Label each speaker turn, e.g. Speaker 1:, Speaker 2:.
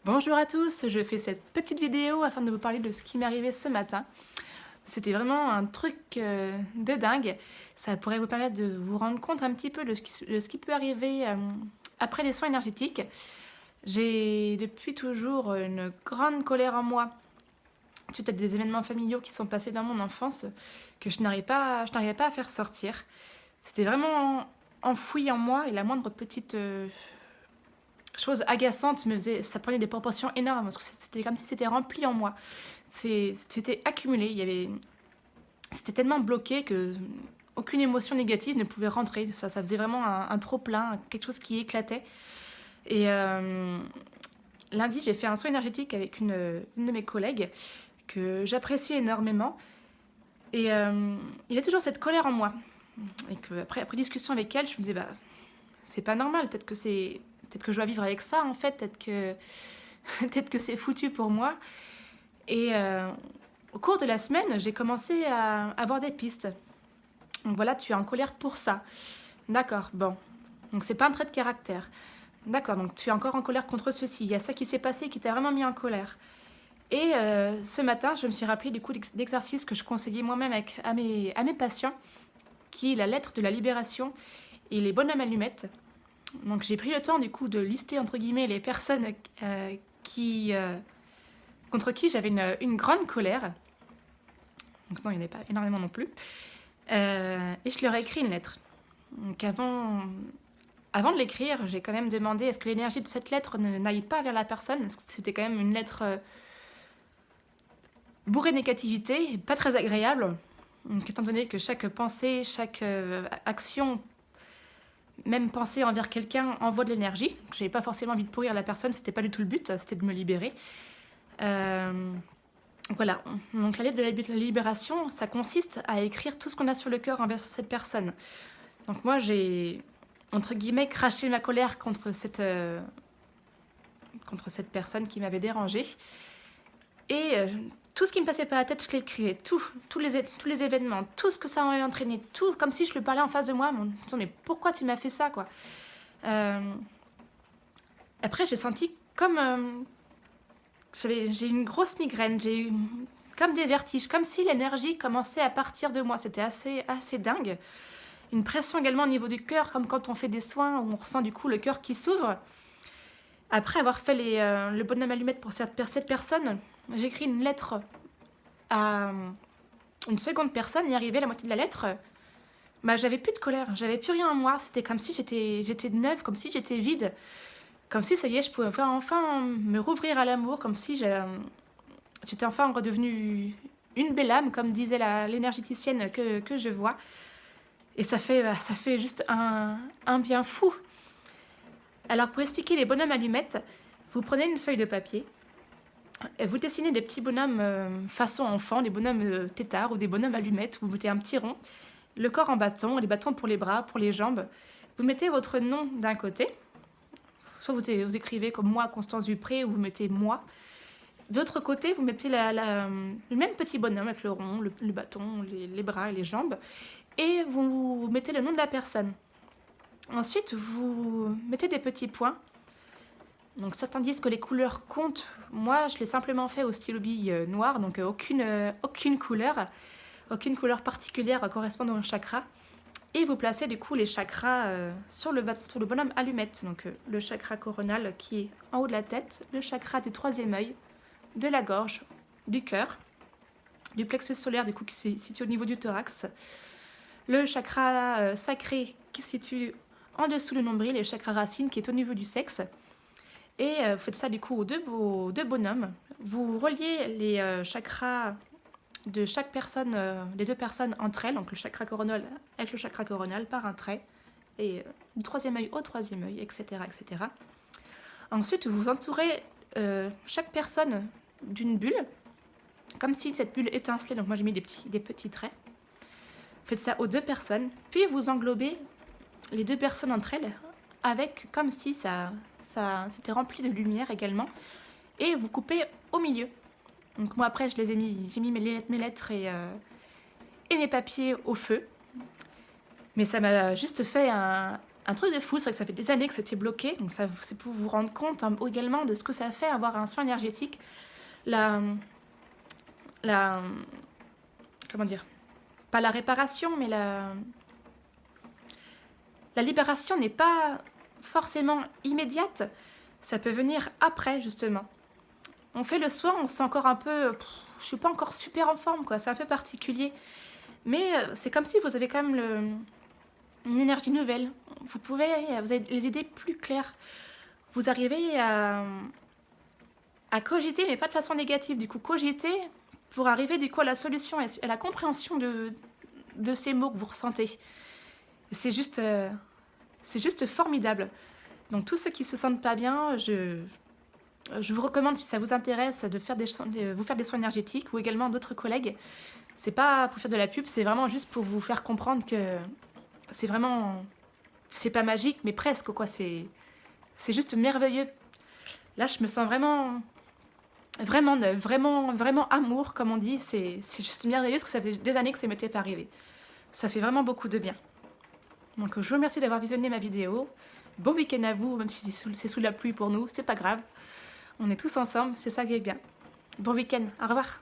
Speaker 1: Bonjour à tous, je fais cette petite vidéo afin de vous parler de ce qui m'est arrivé ce matin. C'était vraiment un truc de dingue. Ça pourrait vous permettre de vous rendre compte un petit peu de ce qui peut arriver après les soins énergétiques. J'ai depuis toujours une grande colère en moi suite à des événements familiaux qui sont passés dans mon enfance que je n'arrivais pas à faire sortir. C'était vraiment enfoui en moi et la moindre petite chose agaçante ça prenait des proportions énormes parce que c'était comme si c'était rempli en moi. C'était accumulé, c'était tellement bloqué que aucune émotion négative ne pouvait rentrer. Ça faisait vraiment un trop-plein, quelque chose qui éclatait. Et lundi, j'ai fait un soin énergétique avec une de mes collègues que j'apprécie énormément. Et il y avait toujours cette colère en moi. Et que après discussion avec elle, je me disais, bah, c'est pas normal, peut-être que je dois vivre avec ça en fait, peut-être que c'est foutu pour moi. Et au cours de la semaine, j'ai commencé à avoir des pistes. Donc voilà, tu es en colère pour ça. D'accord, bon. Donc c'est pas un trait de caractère. D'accord, donc tu es encore en colère contre ceci. Il y a ça qui s'est passé qui t'a vraiment mis en colère. Et ce matin, je me suis rappelé du coup d'exercice que je conseillais moi-même à mes patients, qui est la lettre de la libération et les bonhommes allumettes. Donc j'ai pris le temps du coup de lister entre guillemets les personnes contre qui j'avais une grande colère. Donc non, il n'y en avait pas énormément non plus. Et je leur ai écrit une lettre. Donc avant de l'écrire, j'ai quand même demandé est-ce que l'énergie de cette lettre n'aille pas vers la personne, parce que c'était quand même une lettre bourrée de négativité, et pas très agréable. Donc étant donné que chaque pensée, chaque action, même penser envers quelqu'un envoie de l'énergie. J'avais pas forcément envie de pourrir la personne, c'était pas du tout le but, c'était de me libérer. Voilà, donc la lettre de la libération, ça consiste à écrire tout ce qu'on a sur le cœur envers cette personne. Donc moi j'ai, entre guillemets, craché ma colère contre cette personne qui m'avait dérangée. Et tout ce qui me passait par la tête, je l'écrivais, tous les événements, tout ce que ça m'avait entraîné, tout comme si je le parlais en face de moi, en me disant mais pourquoi tu m'as fait ça quoi. Après j'ai senti comme j'ai une grosse migraine, j'ai eu comme des vertiges, comme si l'énergie commençait à partir de moi, c'était assez dingue. Une pression également au niveau du cœur, comme quand on fait des soins où on ressent du coup le cœur qui s'ouvre. Après avoir fait le bonhomme allumette pour cette personne, j'ai écrit une lettre à une seconde personne et arrivé à la moitié de la lettre, bah, j'avais plus de colère, j'avais plus rien en moi. C'était comme si j'étais neuve, comme si j'étais vide, comme si ça y est, je pouvais enfin me rouvrir à l'amour, comme si j'étais enfin redevenue une belle âme, comme disait l'énergéticienne que je vois. Et ça fait juste un bien fou. Alors pour expliquer les bonhommes allumettes, vous prenez une feuille de papier, et vous dessinez des petits bonhommes façon enfant, des bonhommes têtards ou des bonhommes allumettes, vous mettez un petit rond, le corps en bâton, les bâtons pour les bras, pour les jambes. Vous mettez votre nom d'un côté, soit vous écrivez comme moi, Constance Dupré, ou vous mettez moi. De l'autre côté, vous mettez le même petit bonhomme avec le rond, le bâton, les bras et les jambes, et vous mettez le nom de la personne. Ensuite, vous mettez des petits points. Donc certains disent que les couleurs comptent. Moi, je l'ai simplement fait au stylo bille noir, donc aucune couleur particulière correspondant au chakra. Et vous placez du coup les chakras sur le bonhomme allumette. Donc le chakra coronal qui est en haut de la tête, le chakra du troisième œil, de la gorge, du cœur, du plexus solaire du coup qui se situe au niveau du thorax, le chakra sacré qui se situe en dessous du nombril et le chakra racine qui est au niveau du sexe. Et vous faites ça du coup aux deux bonhommes. Vous reliez les chakras de chaque personne, les deux personnes entre elles, donc le chakra coronal avec le chakra coronal par un trait, et du troisième œil au troisième œil, etc. etc. Ensuite, vous entourez chaque personne d'une bulle, comme si cette bulle étincelait, donc moi j'ai mis des petits traits. Faites ça aux deux personnes, puis vous englobez les deux personnes entre elles, avec comme si ça s'était rempli de lumière également, et vous coupez au milieu. Donc moi après j'ai mis mes lettres et mes papiers au feu, mais ça m'a juste fait un un truc de fou, c'est vrai que ça fait des années que c'était bloqué, donc ça, c'est pour vous rendre compte hein, également de ce que ça fait avoir un soin énergétique. La, comment dire, pas la réparation, mais la libération n'est pas forcément immédiate, ça peut venir après justement. On fait le soin, on se sent encore un peu, je suis pas encore super en forme quoi, c'est un peu particulier, mais c'est comme si vous avez quand même une énergie nouvelle. Vous avez les idées plus claires, vous arrivez à cogiter, mais pas de façon négative, du coup cogiter pour arriver du coup à la solution et à la compréhension de ces mots que vous ressentez. C'est juste formidable. Donc tous ceux qui se sentent pas bien, je vous recommande, si ça vous intéresse, de vous faire des soins énergétiques ou également d'autres collègues. C'est pas pour faire de la pub, c'est vraiment juste pour vous faire comprendre que c'est vraiment, c'est pas magique, mais presque quoi. C'est juste merveilleux. Là, je me sens vraiment neuve, vraiment amour, comme on dit. C'est juste merveilleux parce que ça fait des années que ça m'était pas arrivé. Ça fait vraiment beaucoup de bien. Donc je vous remercie d'avoir visionné ma vidéo. Bon week-end à vous, même si c'est sous la pluie pour nous, c'est pas grave. On est tous ensemble, c'est ça qui est bien. Bon week-end, au revoir.